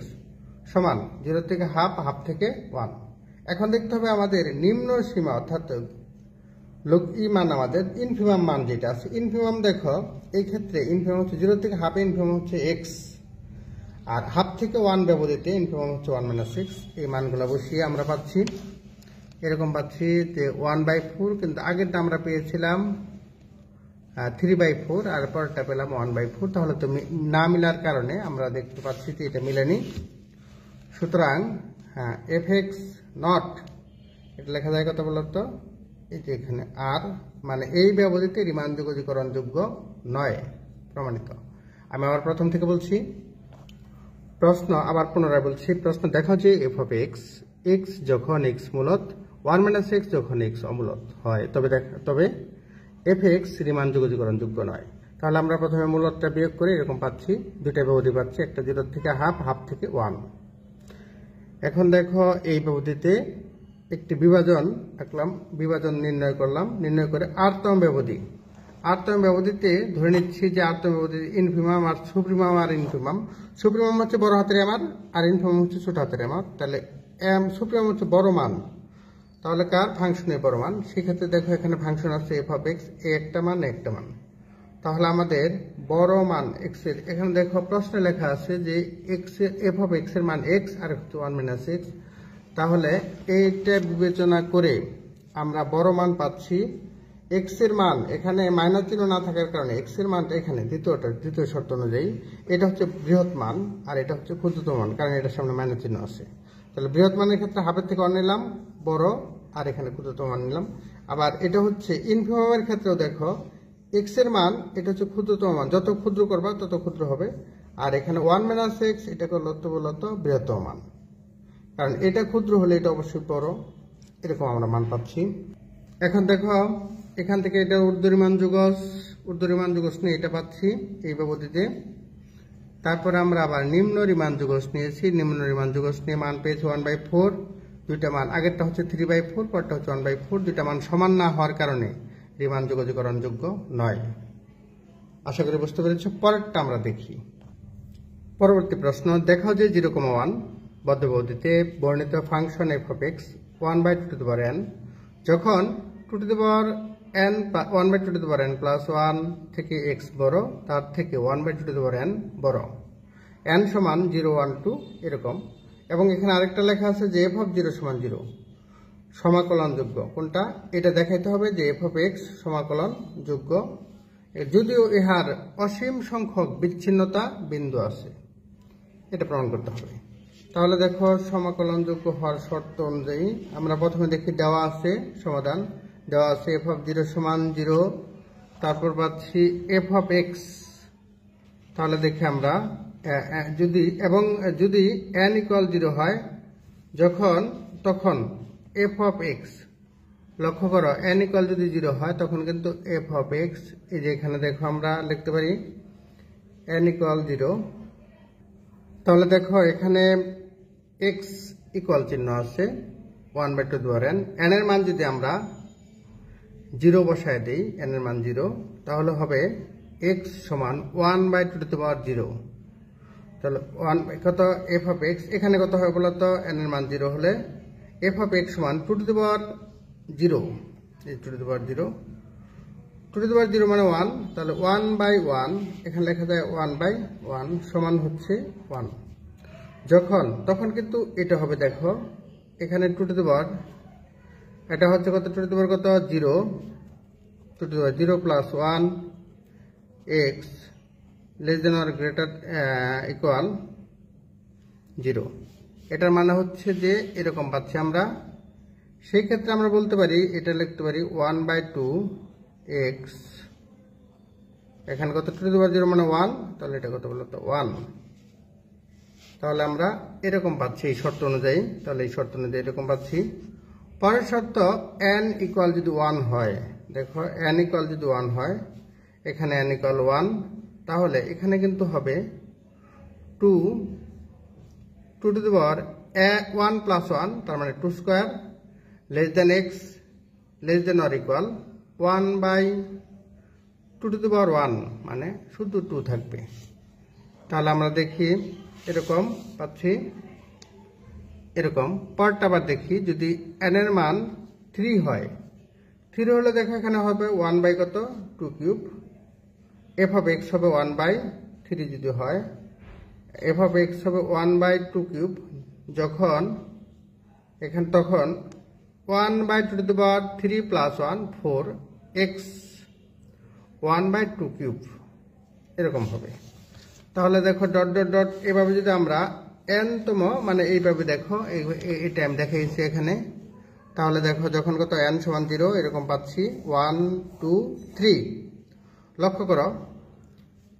Speaker 1: সমান 0 থেকে হাফ, হাফ থেকে 1। এখন দেখতে হবে আমাদের নিম্ন সীমা অর্থাৎ মান আমাদের ইনফিমাম মান যেটা আছে। ইনফিমাম দেখো এই ক্ষেত্রে ইনফিমাম হচ্ছে 0 থেকে হাফে ইনফিমাম হচ্ছে x, আর হাফ থেকে 1 ব্যবধিতে ইনফিমাম হচ্ছে 1 - 6। এই মানগুলো বসিয়ে আমরা পাচ্ছি এরকম পাচ্ছি যে 1/4, কিন্তু আগেরটা আমরা পেয়েছিলাম 3/4 আর পরেরটা পেলাম 1/4। তাহলে তো না মিলার কারণে আমরা দেখতে পাচ্ছি যে এটা মিলেনি। সুতরাং হ্যাঁ fx নট এটা লেখা যায় কত বলতো, এই যে এখানে আর মানে এই ব্যবধিতে রিমান যোগ্য নয়, প্রমাণিত। আমি আবার প্রথম থেকে বলছি প্রশ্ন, আবার পুনরায় বলছি প্রশ্ন। দেখো যে f of x যখন x মূলত 1 - x যখন x অমূলত হয় তবে fx রিমান যোগ্য নয়। তাহলে আমরা প্রথমে মূলতটা বিয়োগ করে এরকম পাচ্ছি, দুইটা ব্যবধি পাচ্ছি, একটা 0 থেকে হাফ, হাফ থেকে 1। এখন দেখো এই ব্যবধিতে একটি বিভাজন আঁকলাম, বিভাজন নির্ণয় করলাম, নির্ণয় করে আরতম ব্যবধিতে ধরে নিচ্ছি যে আরতম ব্যবধি ইনফিমাম আর সুপ্রিমাম আর ইনফিমাম। সুপ্রিমাম হচ্ছে বড় হাতের আমার আর ইনফিমাম হচ্ছে ছোট হাতের আমার। তাহলে সুপ্রিমাম হচ্ছে বড় মান, তাহলে কার ফাংশনের বড় মান। সেক্ষেত্রে দেখো এখানে ফাংশন আছে f of x, একটা মান একটা মান। তাহলে আমাদের বড় মান x এর, এখানে দেখো প্রশ্নে লেখা আছে যে f of x এর মান x আর হচ্ছে 1 - x। তাহলে এইটা বিবেচনা করে আমরা বড় মান পাচ্ছি x এর মান, এখানে মাইনাস চিহ্ন না থাকার কারণে x এর মানটা এখানে দ্বিতীয় শর্ত অনুযায়ী এটা হচ্ছে বৃহৎ মান আর এটা হচ্ছে ক্ষুদ্রতম মান, কারণ এটার সামনে মাইনাস চিহ্ন আছে। তাহলে বৃহৎ মানের ক্ষেত্রে হাফের থেকে 1 নিলাম বড়, আর এখানে ক্ষুদ্রতম মান নিলাম। আবার এটা হচ্ছে ইনফিমামের ক্ষেত্রেও দেখো x এর মান এটা হচ্ছে ক্ষুদ্রতম মান, যত ক্ষুদ্র করবা তত ক্ষুদ্র হবে। আর এখানে 1 - x এটা বলতো বৃহত্তম মান, কারণ এটা ক্ষুদ্র হলে এটা অবশ্যই বড়। এরকম আমরা মান পাচ্ছি। এখন দেখো এখান থেকে এটা ঊর্ধ্বরিমান যুগজ নিয়ে এটা পাচ্ছি এই ব্যবধিতে। তারপরে আমরা আবার নিম্ন রিমান যুগজ নিয়েছি, নিম্ন রিমান যুগজ নিয়ে মান পেয়েছি 1/4। দুইটা মান, আগেরটা হচ্ছে 3/4, পরটা হচ্ছে 1/4। দুইটা মান সমান না হওয়ার কারণে রিমান যোগ্য নয়। আশা করি বুঝতে পেরেছ। পরেরটা আমরা দেখি। পরবর্তী প্রশ্ন, দেখাও যে 0,1 বদ্ধ ব্যবধিতে বর্ণিত function f of x 1/2n যখন 1/2n প্লাস 1 থেকে x বড়, তার থেকে 1/2n বড়, n সমান 0, 1, 2 এরকম। এবং এখানে আরেকটা লেখা আছে যে f of 0 সমান 0 সমাকলনযোগ্য। কোনটা? এটা দেখাইতে হবে যে f of x সমাকলনযোগ্য, যদিও ইহার অসীম সংখ্যক বিচ্ছিন্নতা বিন্দু আছে, এটা প্রমাণ করতে হবে। তাহলে দেখো সমাকলনযোগ্য হওয়ার শর্ত অনুযায়ী আমরা প্রথমে দেখি দেওয়া আছে সমাধান, দেওয়া আছে f of 0 সমান 0, তারপর পাচ্ছি f of x। তাহলে দেখি আমরা যদি n = 0 হয় তখন f of x, লক্ষ্য করো n যদি 0 হয় তখন কিন্তু f of x, এই যে এখানে দেখো আমরা লিখতে পারি n = 0। তাহলে দেখো এখানে x ইকুয়াল চিহ্ন আছে 1/2n। n এর মান যদি আমরা 0 বসায় দেই, n এর মান 0, তাহলে হবে x সমান 1/2 তাহলে 1 কত f of x, এখানে কত হবে বলতো, n এর মান 0 হলে f of x সমান 2/0, এই 2/0 মানে 1, তাহলে 1/1, এখানে লেখা যায় 1/1 সমান হচ্ছে 1। তখন কিন্তু এটা হবে, দেখো এখানে এটা হচ্ছে কত, 0, 0 plus 1 x less than or greater equal 0। এটার মানে হচ্ছে যে এরকম পাচ্ছি আমরা। সেই ক্ষেত্রে আমরা বলতে পারি, এটা লিখতে পারি 1/2x, এখানে কত 2/0 মানে 1, তাহলে এটা কত বলতো 1। তাহলে আমরা এরকম পাচ্ছি এই শর্ত অনুযায়ী, তাহলে এই শর্ত অনুযায়ী এরকম পাচ্ছি। পরের শর্ত n ইকুয়াল যদি 1 হয়, দেখো n ইকুয়াল যদি 1 হয়, এখানে n ইকুয়াল 1, তাহলে এখানে কিন্তু হবে 2 to the power 1 plus 1, তার মানে 2 square, less than x less than or equal 1/2 2 to the power 1 মানে শুধু 2 থাকবে। তাহলে আমরা দেখি এরকম পাচ্ছি, এরকম পরটা আবার দেখি যদি n এর মান 3 হয়, 3 হলে দেখো এখানে হবে 1 বাই কত 2 কিউব, f অফ x হবে 1 বাই 3 যদি হয়, f অফ x হবে 1 বাই 2 কিউব, যখন এখানে তখন 1 by 2 to the power 3 plus 1 4 x 1 by 2 cube এরকম হবে। তাহলে দেখো ডট ডট ডট এভাবে যদি আমরা n তম মানে এইভাবে দেখো এই টাইম দেখাইছি এখানে, তাহলে দেখো যখন কত n সমান 0 এরকম পাচ্ছি 1 2 3। লক্ষ্য করো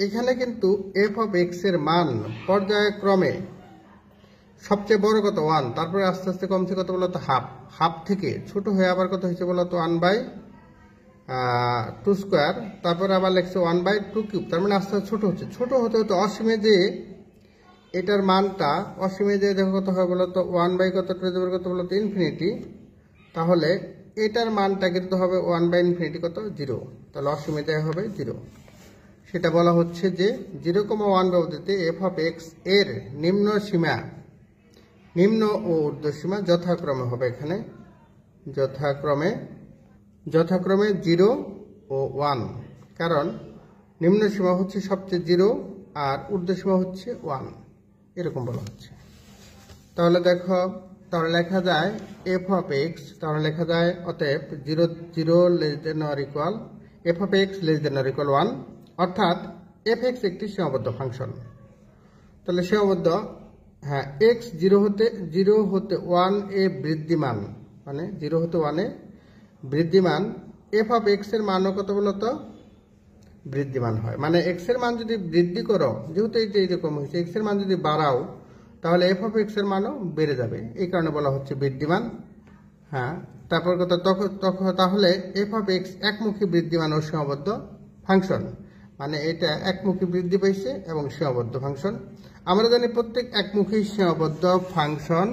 Speaker 1: এখানে কিন্তু f অফ x এর মান পর্যায়ক্রমে সবচেয়ে বড় কত 1, তারপরে আস্তে আস্তে কমছে কত বলতো হাফ, হাফ থেকে ছোট হয়ে আবার কত হয়েছে বলতো 1 বাই 2 স্কোয়ার, তারপরে আবার লিখছে 1 বাই 2 কিউব, তার মানে আস্তে আস্তে ছোট হচ্ছে। ছোট হতে হতে অসীমে যে এটার মানটা অসীমে যে দেখো কত হয় বলতো 1 বাই কত টু দি পাওয়ার কত বলতো ইনফিনিটি, তাহলে এটার মানটা কিন্তু হবে 1 বাই ইনফিনিটি কত 0, তাহলে অসীমে দেওয়া হবে 0। সেটা বলা হচ্ছে যে 0,1 ব্যবধিতে f অফ x এর নিম্ন সীমা, নিম্ন ও ঊর্ধ্ব সীমা যথাক্রমে হবে এখানে যথাক্রমে 0 ও 1, কারণ নিম্ন সীমা হচ্ছে সবচেয়ে 0 আর ঊর্ধ্ব সীমা হচ্ছে 1, এরকম বলা হচ্ছে। তাহলে দেখো তাহলে লেখা যায় f অফ x, তাহলে লেখা যায় অতএব 0 0 less than or equal f of x less than or equal 1, অর্থাৎ f(x) একটি সীমাবদ্ধ ফাংশন। তাহলে সীমাবদ্ধ, হ্যাঁ x 0 হতে 1 এ বৃদ্ধিমান, মানে 0 হতে 1 এ বৃদ্ধিমান, f অফ x এর মানও কত বলতো বৃদ্ধিমান হয়। মানে x এর মান যদি বৃদ্ধি করো, যেহেতু এটা এরকম হয়েছে, x এর মান যদি বাড়াও তাহলে f অফ x এর মানও বেড়ে যাবে, এই কারণে বলা হচ্ছে বৃদ্ধিমান। হ্যাঁ, তারপর কথা তখন তাহলে f অফ x একমুখী বৃদ্ধিমান ও সীমাবদ্ধ ফাংশন, মানে এটা একমুখী বৃদ্ধি পাইছে এবং সীমাবদ্ধ ফাংশন। আমরা জানি প্রত্যেক একমুখী সীমাবদ্ধ ফাংশন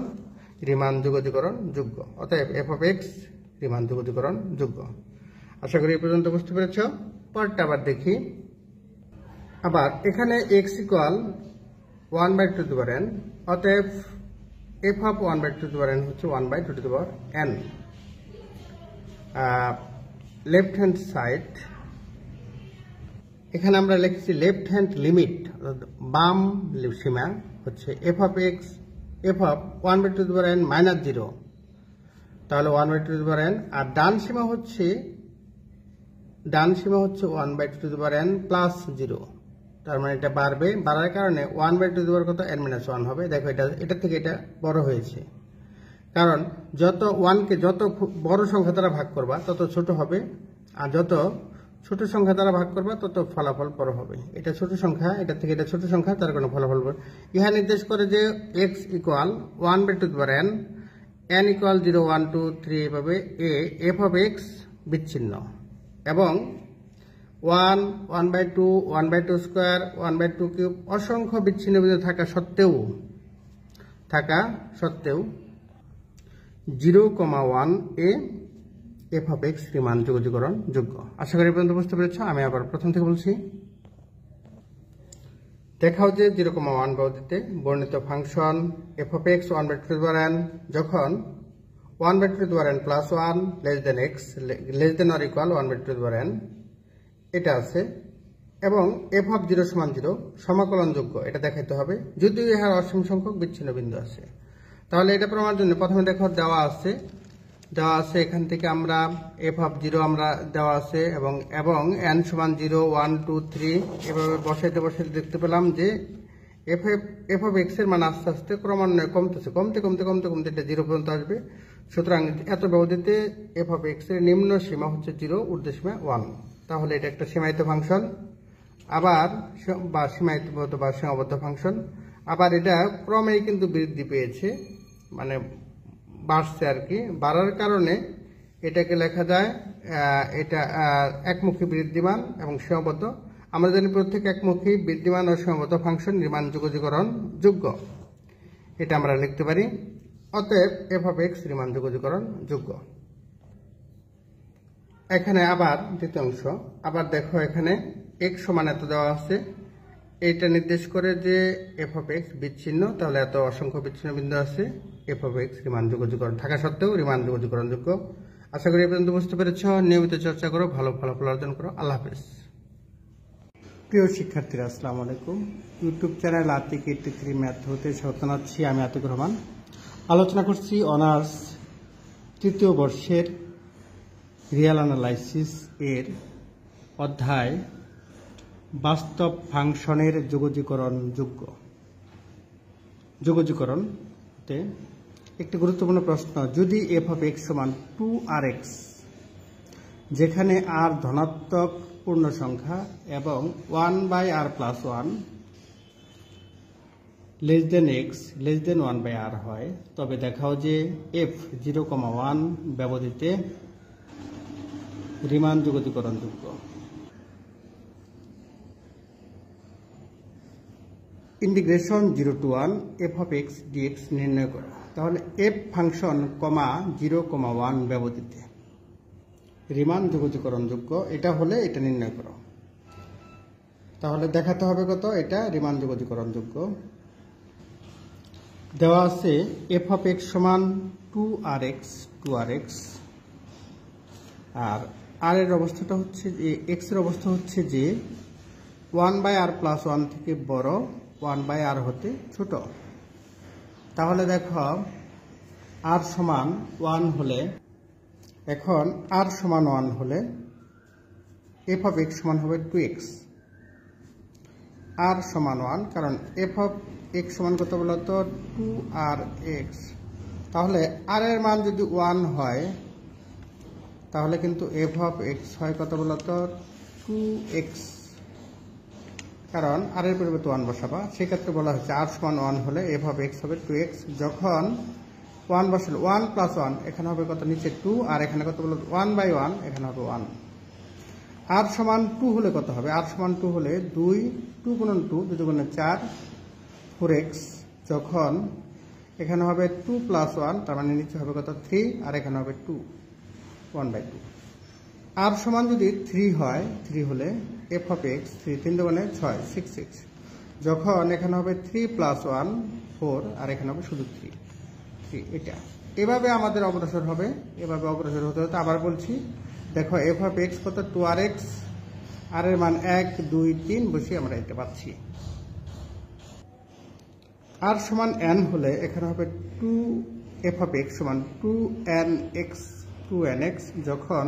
Speaker 1: রিমান যুগতিকরণ যোগ্য, অতএব f অফ x রিমান যুগতিকরণ যোগ্য। আশা করি এই পর্যন্ত বুঝতে পেরেছ। পরটা আবার দেখি, আবার এখানে x equal 1 by 2 to the power n, অতএব f of 1 by 2 to the power n হচ্ছে 1 by 2 to the power n। Left hand side এখানে আমরা লিখছি লেফট হ্যান্ড লিমিট, বাম সীমা হচ্ছে f of x f of 1 by 2 to the power n minus 0, তাহলে 1 by 2 to the power n, আর ডান সীমা হচ্ছে 1 by 2 to the power n plus 0, তার মানে এটা বাড়বে, বাড়ার কারণে 1 বাই 2 টু দি পাওয়ার কত n মাইনাস 1 হবে। দেখো এটা থেকে এটা বড় হয়েছে, কারণ যত 1 কে যত বড় সংখ্যা দ্বারা ভাগ করবা তত ছোট হবে, আর যত ছোট সংখ্যা দ্বারা ভাগ করবা তত ফলাফল বড় হবে। এটা ছোট সংখ্যা, এটা থেকে এটা ছোট সংখ্যা, তার কোনো ফলাফল বড়। ইহা নির্দেশ করে যে x equal 1 by 2 to the power n equal 0 1 2 3 এভাবে f অফ x বিচ্ছিন্ন, এবং 1 1 by 2 1 by 2 square 1 by 2 cube অসংখ্য বিচ্ছিন্ন বিন্দু থাকা সত্ত্বেও 0,1 এ f অফ x রিমান যুগতিকরণ যোগ্য। আশা করি পর্যন্ত বুঝতে পেরেছ। আমি আবার প্রথম থেকে বলছি, দেখাও যে 0,1 ব্যবধিতে বর্ণিত function f of x 1 by 2 to the power n যখন 1 by 2 to the power n plus 1 less than x less than or equal 1 by 2 to the power n এটা আছে, এবং f অফ 0 সমান 0 সমাকলনযোগ্য এটা দেখাইতে হবে, যদিও ইহার অসীম সংখ্যক বিচ্ছিন্ন বিন্দু আছে। তাহলে এটা প্রমাণের জন্য প্রথমে দেখো দেওয়া আছে এখান থেকে আমরা f অফ 0 আমরা দেওয়া আছে, এবং n সমান 0 1 2 3 এভাবে বসাইতে দেখতে পেলাম যে f অফ x এর মান আস্তে আস্তে ক্রমান্বয়ে কমতেছে, কমতে এটা 0 পর্যন্ত আসবে। সুতরাং এত ব্যবধিতে f অফ x এর নিম্ন সীমা হচ্ছে 0, ঊর্ধ্ব সীমা 1, তাহলে এটা একটা সীমায়িত ফাংশন, আবার বা সীমাবদ্ধ ফাংশন। আবার এটা ক্রমেই কিন্তু বৃদ্ধি পেয়েছে, মানে বাড়ছে আর কি, বাড়ার কারণে এটাকে লেখা যায় এটা একমুখী বৃদ্ধিমান এবং সীমাবদ্ধ। আমরা জানি প্রত্যেক একমুখী বৃদ্ধিমান ও সীমাবদ্ধ ফাংশন রিমান যুগতিকরণ যোগ্য, এটা আমরা লিখতে পারি। অতএব f অফ x রিমান যুগতিকরণ যোগ্য। এখানে আবার দ্বিতীয় অংশ, আবার দেখো এখানে x সমান এত দেওয়া আছে, এইটা নির্দেশ করে যে এফ অফ এক্স বিচ্ছিন্ন, তাহলে এত অসংখ্য বিচ্ছিন্ন বিন্দু আছে, এফ অফ এক্স রিমান যোগাযোগকরণ থাকা সত্ত্বেও রিমান যোগাযোগকরণযোগ্য। আশা করি এই পর্যন্ত বুঝতে পেরেছ। নিয়মিত চর্চা করো, ভালো ফলাফল অর্জন করো। আল্লাহ হাফেজ। প্রিয় শিক্ষার্থীরা, আসসালামু আলাইকুম। ইউটিউব চ্যানেল আতিক 83 ম্যাথ হতে স্বাগত জানাচ্ছি। আমি আতিকুর রহমান। আলোচনা করছি অনার্স তৃতীয় বর্ষের রিয়াল অ্যানালাইসিস এর অধ্যায় বাস্তব ফাংশনের যোগাযোগকরণতে একটি গুরুত্বপূর্ণ প্রশ্ন, যদি এফ অফ এক্স সমান 2rx, যেখানে আর ধনাত্মক পূর্ণ সংখ্যা এবং 1/r+1 less than x less than 1/r হয়, তবে দেখাও যে এফ 0,1 ব্যবধিতে রিমান যোগাযোগকরণযোগ্য। Integration 0 to 1 f of x dx নির্ণয় করো। তাহলে এফ ফাংশন 0,1 ব্যবধিতে রিমান যোগাযোগকরণযোগ্য, এটা হলে এটা নির্ণয় করো। তাহলে দেখাতে হবে কত এটা রিমান যোগাযোগকরণযোগ্য। দেওয়া আছে এফ অফ এক্স সমান 2rx, আর আর এর অবস্থাটা হচ্ছে যে এক্স এর অবস্থা হচ্ছে যে 1/r+1 থেকে বড়, 1/r হতে ছোট। তাহলে দেখো আর সমান 1 হলে, এখন আর সমান 1 হলে এফ অফ এক্স সমান হবে 2x। আর সমান 1, কারণ এফ অফ এক্স সমান কত বলতো 2rx। তাহলে আর এর মান যদি 1 হয়, তাহলে কিন্তু এফ অফ এক্স হয় কত বলতো 2x, কারণ আর এর পরিবর্তে 1 বসাবা। সেক্ষেত্রে বলা হচ্ছে আর সমান 1 হলে এফ অফ এক্স হবে 2x। যখন 1 বসালে 1+1, এখানে হবে কত নিচে 2, আর এখানে কত বলতো 1/1, এখানে হবে 1। আর সমান 2 হলে কত হবে? আর সমান 2 হলে 2 গুণন 2, 2 গুণে 4, 4x। যখন এখানে হবে 2+1, তার মানে নিচে হবে কত 3, আর এখানে হবে 2, 1/2। আর সমান যদি 3 হয়, 3 হলে এফ অফ এক্স 3 গুণে 6, 6x। যখন এখানে হবে 3+1, 4, আর এখানে হবে শুধু 3, এটা। এভাবে আমাদের অগ্রসর হবে, এভাবে অগ্রসর হতে হতে আবার বলছি, দেখো এফ অফ এক্স কত 2rx, আর এর মান 1, 2, 3 বসিয়ে আমরা এটা পাচ্ছি। আর সমান n হলে এখানে হবে 2 এফ অফ এক্স সমান 2nx, যখন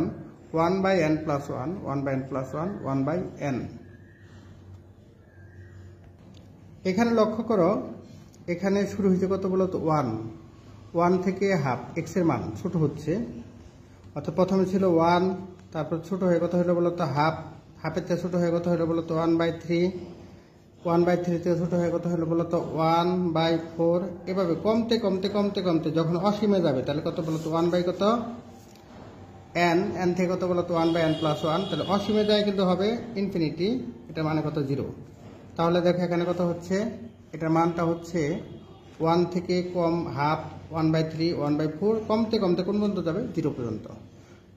Speaker 1: 1/n+1, 1/n+1 এখানে লক্ষ্য করো, এখানে শুরু হয়েছে কত বলতো 1 থেকে হাফ, এক্স এর মান ছোট হচ্ছে, অর্থাৎ প্রথমে ছিল 1, তারপর ছোট হয়ে কত হলো বলতো হাফ, হাফের থেকে ছোট হয়ে কত হলো বলতো 1/3, 1/3 থেকে ছোট হয়ে কত হলো বলতো 1/4। এভাবে কমতে কমতে কমতে কমতে যখন অসীমে যাবে, তাহলে কত বলতো 1/কত n থেকে কত বলতো 1/n+1, তাহলে অসীমে যায় কিন্তু হবে ইনফিনিটি, এটা মানে কত 0। তাহলে দেখো এখানে কত হচ্ছে, এটার মানটা হচ্ছে 1 থেকে কম হাফ, 1/3, 1/4, কমতে কমতে কোন পর্যন্ত যাবে 0 পর্যন্ত।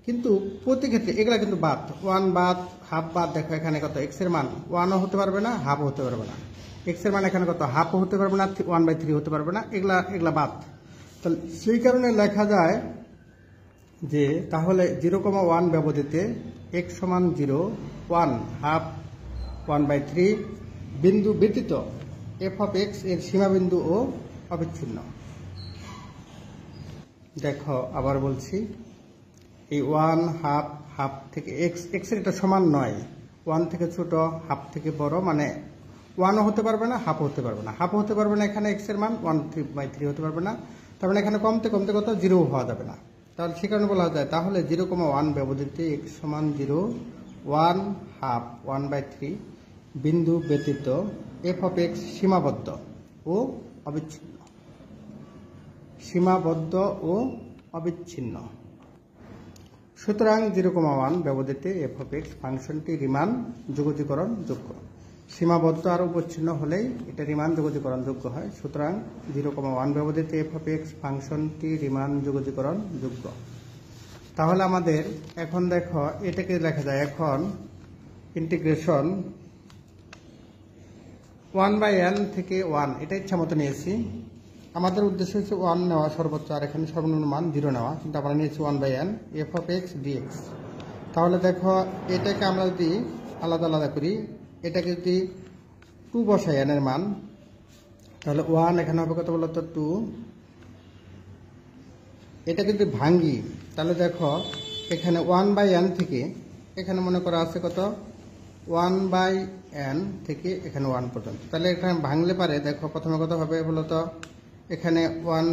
Speaker 1: কিন্তু প্রতি ক্ষেত্রে এগুলা কিন্তু বাদ, 1 বাদ, হাফ বাদ। দেখো এখানে কত এক্স এর মান 1ও হতে পারবে না, হাফও হতে পারবে না। এক্স এর মান এখানে কত হাফও হতে পারবে না, 1/3 হতে পারবে না, এগুলা বাদ। তাহলে সেই কারণে লেখা যায় যে তাহলে 0,1 ব্যবধিতে x সমান 0, 1, হাফ, 1/3 বিন্দু ব্যতীত এফ অফ এক্স এর সীমাবিন্দু ও অবিচ্ছিন্ন। দেখো আবার বলছি, এই 1, হাফ থেকে এক্স এর এটা সমান নয়, 1 থেকে ছোট, হাফ থেকে বড়, মানে 1ও হতে পারবে না, হাফও হতে পারবে না, হাফও হতে পারবে না। এখানে এক্স এর মান 1/3 হতে পারবে না, তার মানে এখানে কমতে কমতে কত 0 হওয়া যাবে না। তাহলে সে কারণে বলা যায় তাহলে 0,1 ব্যবধিতে এক্স সমান 0, 1, হাফ, 1/3 বিন্দু ব্যতীত এফ অফ এক্স সীমাবদ্ধ ও অবিচ্ছিন্ন। সুতরাং 0,1 ব্যবধিতে এফ অফ এক্স ফাংশনটি রিমান যোগাযোগকরণযোগ্য। সীমাবদ্ধ আর অবিচ্ছিন্ন হলেই এটা রিমান যোগাযোগকরণযোগ্য হয়। সুতরাং 0,1 ব্যবধিতে এফ অফ এক্স ফাংশনটি রিমান যোগাযোগকরণযোগ্য। তাহলে আমাদের এখন দেখো এটাকে লেখা যায় এখন ইন্টিগ্রেশন 1/n থেকে 1, এটা ইচ্ছা মতো নিয়েছি। আমাদের উদ্দেশ্য হচ্ছে 1 নেওয়া সর্বোচ্চ, আর এখানে সর্বনিম্ন মান 0 নেওয়া, কিন্তু আমরা নিয়েছি 1/n f of x dx। তাহলে দেখো এটাকে আমরা যদি আলাদা আলাদা করি, এটাকে যদি 2 বসাই n এর মান, তাহলে 1 এখানে হবে কত বলতো 2। এটা যদি ভাঙ্গি তাহলে দেখো এখানে 1/n থেকে এখানে মনে করা আছে কত 1/n থেকে এখানে 1 পর্যন্ত। তাহলে এখানে ভাঙলে পারে দেখো প্রথমে কত হবে বলতো, এখানে 1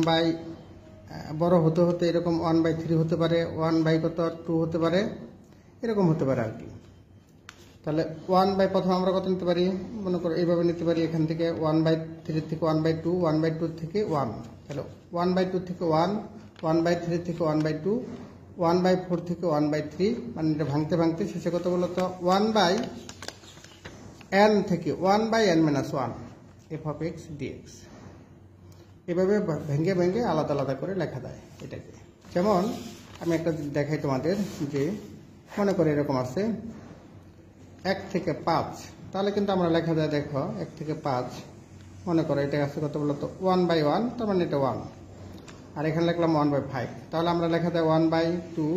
Speaker 1: বড় হতে হতে এরকম 1/3 হতে পারে, 1/2 হতে পারে, এরকম হতে পারে আর কি। তাহলে 1 প্রথমে আমরা কত নিতে পারি, মনে করো এইভাবে নিতে পারি, এখান থেকে 1/3 থেকে 1/2, 1/2 থেকে 1, তাহলে 1/2 থেকে 1, 1/3 থেকে 1/2, 1/4 থেকে 1/3, মানে এটা ভাঙতে ভাঙতে শেষে কত বলতো 1/n থেকে 1/n-1 f of x dx। এভাবে ভেঙে ভেঙে আলাদা আলাদা করে লেখা যায় এটাকে। যেমন আমি একটা দেখাই তোমাদের, যে মনে করে এরকম আছে 1 থেকে 5, তাহলে কিন্তু আমরা লেখা যায় দেখো 1 থেকে 5, মনে করো এটা আছে কত বলতো 1/1, তার মানে এটা 1, আর এখানে লিখলাম 1/5, তাহলে আমরা লেখা যায় 1/2,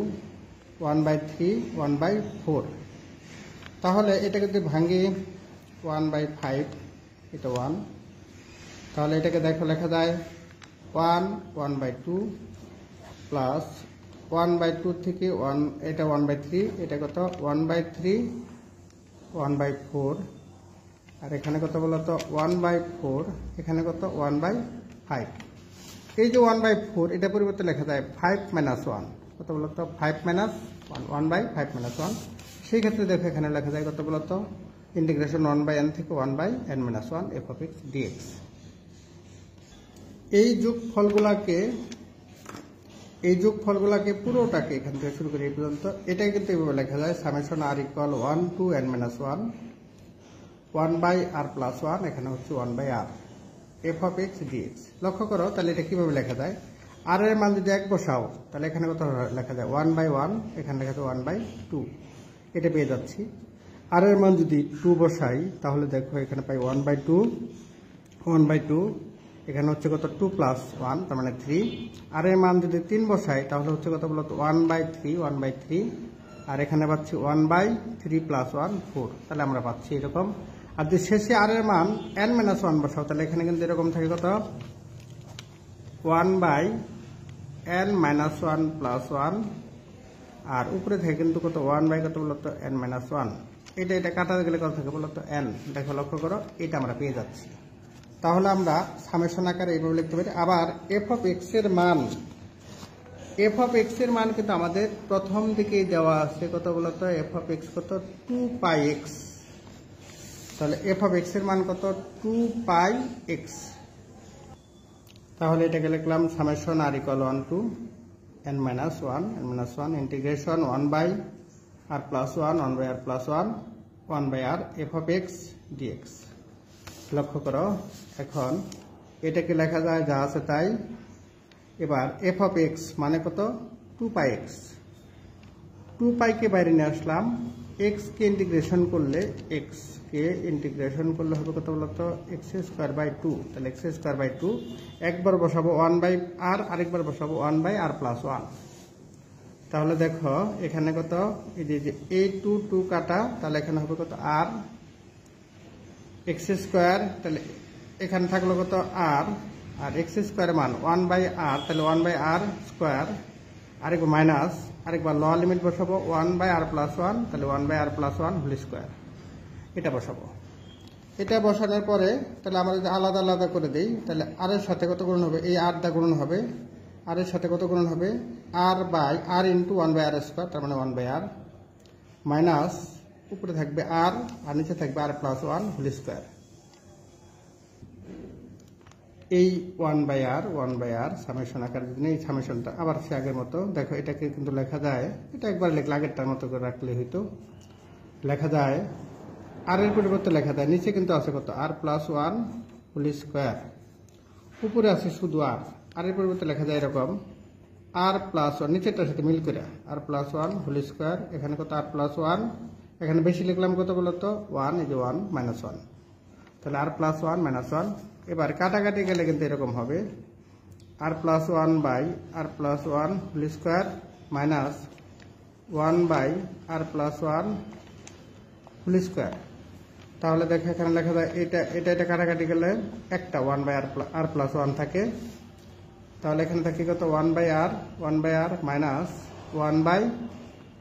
Speaker 1: 1/3, 1/4। তাহলে এটাকে যদি ভাঙি 1/5, এটা 1, তাহলে এটাকে দেখো লেখা যায় 1/2 প্লাস 1/2 থেকে 1, এটা 1/3, এটা কত 1/3, 1/4, আর এখানে কত বলতো 1/4, এখানে কত 1/5। এই যে 1/4 এটা পরিবর্তে লেখা যায় 5-1, কত বলতো 5-1, 1/5-1। সেই ক্ষেত্রে দেখো এখানে লেখা যায় কত বলতো ইন্টিগ্রেশন 1/n থেকে 1/n-1 f of x dx। এই যোগফলগুলাকে পুরোটাকে এখান থেকে শুরু করে এই পর্যন্ত, এটাই কিন্তু এইভাবে লেখা যায় summation r = 1 to n-1 1/r+1, এখানে হচ্ছে 1/r f of x dx। লক্ষ্য করো তাহলে এটা কিভাবে লেখা যায়, r এর মান যদি 1 বসাও তাহলে এখানে কত লেখা যায় 1/1, এখানে লেখা যায় 1/2, এটা পেয়ে যাচ্ছি। r এর মান যদি 2 বসাই তাহলে দেখো এখানে পাই 1/2, এখানে হচ্ছে কত 2 + 1, তার মানে 3। r এর মান যদি 3 বসাই তাহলে হচ্ছে কত বলতো 1/3, আর এখানে পাচ্ছি 1/3 + 1 4, তাহলে আমরা পাচ্ছি এরকম। আর যদি শেষে r এর মান n-1 বসাও তাহলে এখানে কিন্তু এরকম থাকে কত 1/n-1 + 1, আর উপরে থাকে কিন্তু কত 1/ কত বলতো n-1। এটা কাটা গেলে কত থাকে বলতো n। দেখো লক্ষ্য করো এটা আমরা পেয়ে যাচ্ছি। তাহলে আমরা সামেশন আকারে এইভাবে লিখতে পারি। আবার f of x এর মান কিন্তু আমাদের প্রথম দিকেই দেওয়া আছে কত বলতো f of x কত 2πx, তাহলে f of x এর মান কত 2πx। তাহলে এটাকে লিখলাম summation r = 1 to n-1 integration 1/r+1 1/r+1 1/r f of x dx। লক্ষ্য করো এখন এটাকে লেখা যায় যা আছে তাই। এবার f of x মানে কত 2πx, 2π কে বাইরে নিয়ে আসলাম, x কে ইন্টিগ্রেশন করলে হবে কত বলতো x²/2, তাহলে x²/2 একবার বসাবো 1/r, আরেকবার বসাবো 1/r+1। তাহলে দেখো এখানে কত এই যে এই 2 কাটা, তাহলে এখানে হবে কত r x², তাহলে এখানে থাকলো কত r, আর x² মান 1/r, তাহলে 1/r², আরেকবার মাইনাস, আরেকবার লোয়ার লিমিট বসাবো 1/r+1, তাহলে 1/r+1² এটা বসাবো। এটা বসানোর পরে তাহলে আমরা যদি আলাদা আলাদা করে দেই তাহলে r এর সাথে কত গুণন হবে, এই r দা গুণন হবে, r এর সাথে কত গুণন হবে r × 1/r², তার মানে 1/r, মাইনাস উপরে থাকবে r আর নিচে থাকবে r+1²। এই 1/r সামেশন আকার যদি এই সামেশনটা আবার সে আগের মতো দেখো এটাকে কিন্তু লেখা যায়, এটা একবার লিখলে আগেরটার মতো করে রাখলে হইতো, লেখা যায় r এর পরিবর্তে লেখা যায় নিচে কিন্তু আছে কত r+1², উপরে আছে শুধু r, এর পরিবর্তে লেখা যায় এরকম আর প্লাস ওয়ান, নিচেরটার সাথে মিল করে আর প্লাস ওয়ান হোল স্কোয়ার, এখানে কত আর প্লাস ওয়ান, এখানে বেশি লিখলাম কত বলতো ওয়ান, এই যে ওয়ান মাইনাস ওয়ান, তাহলে r plus one minus one. এবার কাটাকাটি গেলে কিন্তু এরকম হবে r plus one by R plus one whole square minus one by R plus one whole square. তাহলে দেখো এখানে লেখা যায় এটা কাটাকাটি গেলে একটা one by R plus one থাকে, তাহলে এখানে থাকে কত one by r minus one by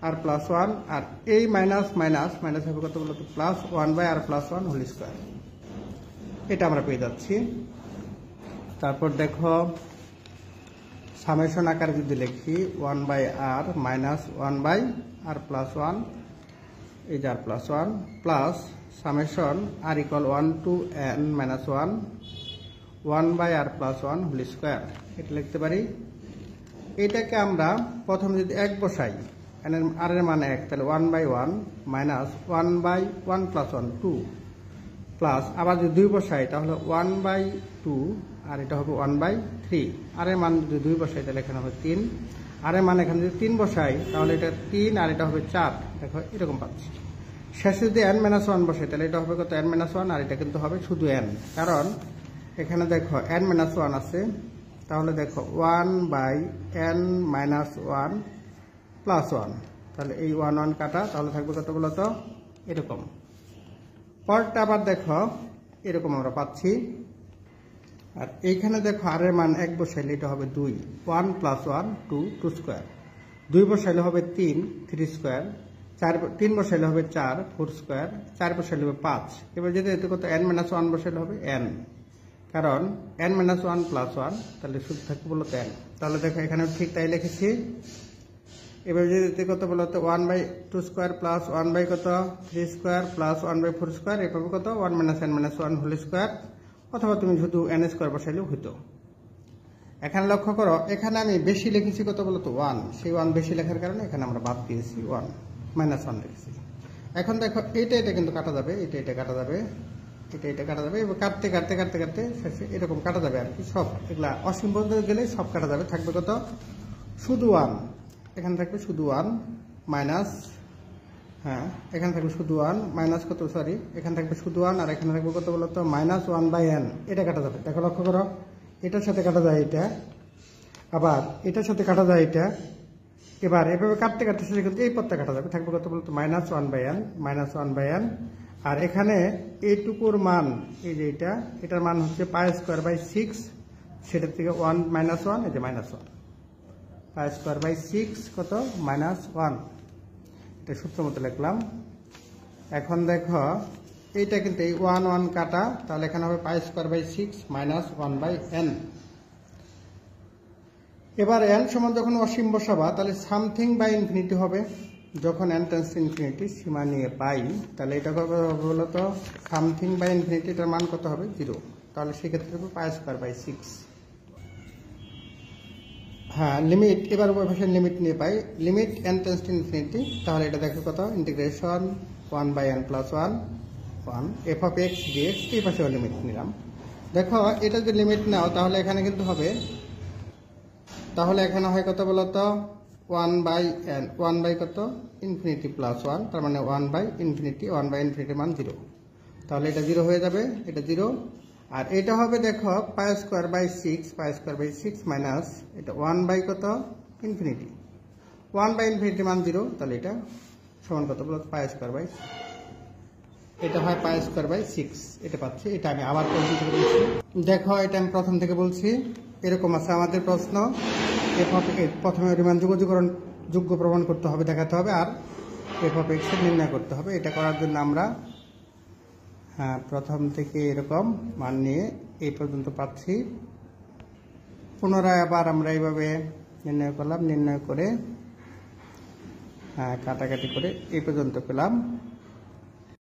Speaker 1: R plus one, আর এই মাইনাস মাইনাস মাইনাস হবে কত বলতো plus one by R plus one whole square. এটা আমরা পেয়ে যাচ্ছি। তারপর দেখো সামেশন আকারে যদি লিখি one by r minus one by R plus one, এই যে r plus one plus summation r equal one to n minus one one by R plus one whole square. এটা লিখতে পারি। এটাকে আমরা প্রথমে যদি এক বসাই, আর এর মান এক, তাহলে one by one minus one by one plus one two, প্লাস আবার যদি দুই বসাই তাহলে ওয়ান বাই টু আর এটা হবে ওয়ান বাই থ্রি। আর এর মান যদি দুই বসাই তাহলে এখানে হবে তিন, আর এর মান এখানে যদি তিন বসাই তাহলে এটা তিন আর এটা হবে চার। দেখো এরকম পাচ্ছি। শেষে যদি এন মাইনাস ওয়ান বসাই তাহলে এটা হবে কত এন মাইনাস ওয়ান, আর এটা কিন্তু হবে শুধু এন, কারণ এখানে দেখো এন মাইনাস ওয়ান আছে। তাহলে দেখো one by N minus one plus one, তাহলে এই ওয়ান ওয়ান কাটা, তাহলে থাকবে কত বলতো এরকম। পরটা আবার দেখো এরকম আমরা পাচ্ছি। আর এইখানে দেখো আর এর মান এক বসাইলে এটা হবে দুই, one plus one two, two square, দুই বসাইলে হবে তিন, থ্রি স্কোয়ার, তিন বসাইলে হবে চার, ফোর স্কোয়ার, চার বসাইলে হবে পাঁচ। এবার যদি এতে কত এন মাইনাস ওয়ান বসাইলে হবে এন, কারণ N minus one plus one, তাহলে শুধু থাকবে বলতো এন। তাহলে দেখো এখানে ঠিক তাই লিখেছি। এবার যদি কত বলতো one by two square plus one by কত three square plus one by four square, এভাবে কত one minus n minus one whole square, অথবা তুমি শুধু এন স্কোয়ার বসাইলেও হতো। এখানে লক্ষ্য করো এখানে আমি বেশি লিখেছি কত বলতো ওয়ান, সেই ওয়ান বেশি লেখার কারণে এখানে আমরা বাদ দিয়েছি ওয়ান মাইনাস ওয়ান লিখেছি। এখন দেখো এটা কিন্তু কাটা যাবে, এটা কাটা যাবে, এটা কাটা যাবে, এবার কাটতে কাটতে কাটতে কাটতে শেষে এরকম কাটা যাবে আর কি। সব এগুলা অসীম পর্যন্ত গেলে সব কাটা যাবে, থাকবে কত শুধু ওয়ান, এখানে থাকবে শুধু ওয়ান মাইনাস, হ্যাঁ এখানে থাকবে শুধু ওয়ান মাইনাস কত সরি এখানে থাকবে শুধু ওয়ান, আর এখানে থাকবে কত বলতো মাইনাস ওয়ান বাই এন। এটা কাটা যাবে, দেখো লক্ষ্য করো এটার সাথে কাটা যায় এটা, আবার এটার সাথে কাটা যায় এটা। এবার এভাবে কাটতে কাটতে শেষে কিন্তু এই পদটা কাটা যাবে, থাকবে কত বলতো minus one by N, minus one by n. আর এখানে এইটুকুর মান এই যে এটার মান হচ্ছে পাই স্কোয়ার বাই সিক্স, সেটার থেকে ওয়ান মাইনাস ওয়ান, এই যে minus one, pi square by six কত মাইনাস ওয়ান। এটা সূত্র মতো লিখলাম। এখন দেখো এইটা কিন্তু এই ওয়ান ওয়ান কাটা, তাহলে এখানে হবে pi square by six minus one by N. এবার এন সমান যখন অসীম বসাবা তাহলে সামথিং বাই ইনফিনিটি হবে। যখন এন টেন্ডস টু ইনফিনিটি সীমা নিয়ে পাই, তাহলে এটা কত হবে বলতো সামথিং বাই ইনফিনিটি, এটার মান কত হবে জিরো, তাহলে সেক্ষেত্রে হবে পাই স্কোয়ার বাই সিক্স। হ্যাঁ লিমিট, এবার ভাষায় লিমিট নিয়ে পাই, limit n tends to infinity, তাহলে এটা দেখো কত integration one by n plus one one f of x dx, এই পাশেও লিমিট নিলাম। দেখো এটা যদি লিমিট নাও তাহলে এখানে কিন্তু হবে, তাহলে এখানে হয় কত বলতো one by n, one by কত ইনফিনিটি প্লাস ওয়ান, তার মানে one by infinity, one by ইনফিনিটির মান জিরো, তাহলে এটা জিরো হয়ে যাবে, এটা জিরো। আর এটা হবে দেখো pi square by six, pi square by six minus এটা ওয়ান বাই কত ইনফিনিটি, ওয়ান বাই ইনফিনিটি মান জিরো, তাহলে এটা সমান কত বলতো পাই স্কোয়ার বাই, এটা হয় পাই স্কোয়ার বাই সিক্স, এটা পাচ্ছি। এটা আমি আবার বলছি, দেখো এটা আমি প্রথম থেকে বলছি। এরকম আছে আমাদের প্রশ্ন, প্রথমে রিমান যোগ্য প্রমাণ করতে হবে, দেখাতে হবে, আর এফ অফ এক্স এর নির্ণয় করতে হবে। এটা করার জন্য আমরা হ্যাঁ প্রথম থেকে এরকম মান নিয়ে এই পর্যন্ত পাচ্ছি, পুনরায় আবার আমরা এইভাবে নির্ণয় করলাম, নির্ণয় করে হ্যাঁ কাটাকাটি করে এই পর্যন্ত পেলাম।